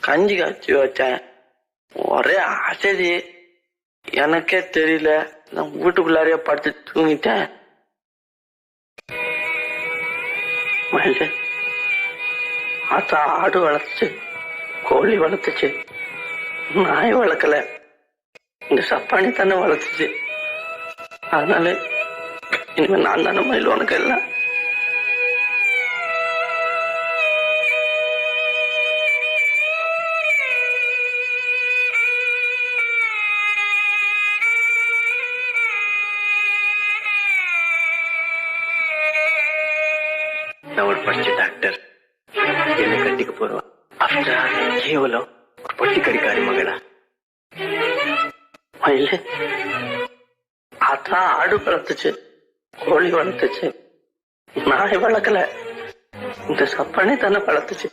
கஞ்சி காய்ச்சி வச்சேன். ஒரே அசதி, எனக்கே தெரியல. நான் வீட்டுக்குள்ளாரையே படுத்து தூங்கிட்டேன். அத்தா ஆடு வளர்த்துச்சு, கோழி வளர்த்துச்சு, நாய் வளர்க்கல, இந்த சப்பானி தானே வளர்த்துச்சு. அதனால இனிமே நான் தானே மயில் உனக்கு எல்லாம். நான் ஒரு படிச்ச டாக்டர், என்ன கட்டிக்க போறோம். கேவலம் ஒரு பட்டி கடிக்காரி மகளா? மயில் அதான் ஆடு வளர்த்துச்சு, கோழி வளர்த்துச்சு, நாய் வளர்க்கல, இந்த சப்பானி தானே வளர்த்துச்சு.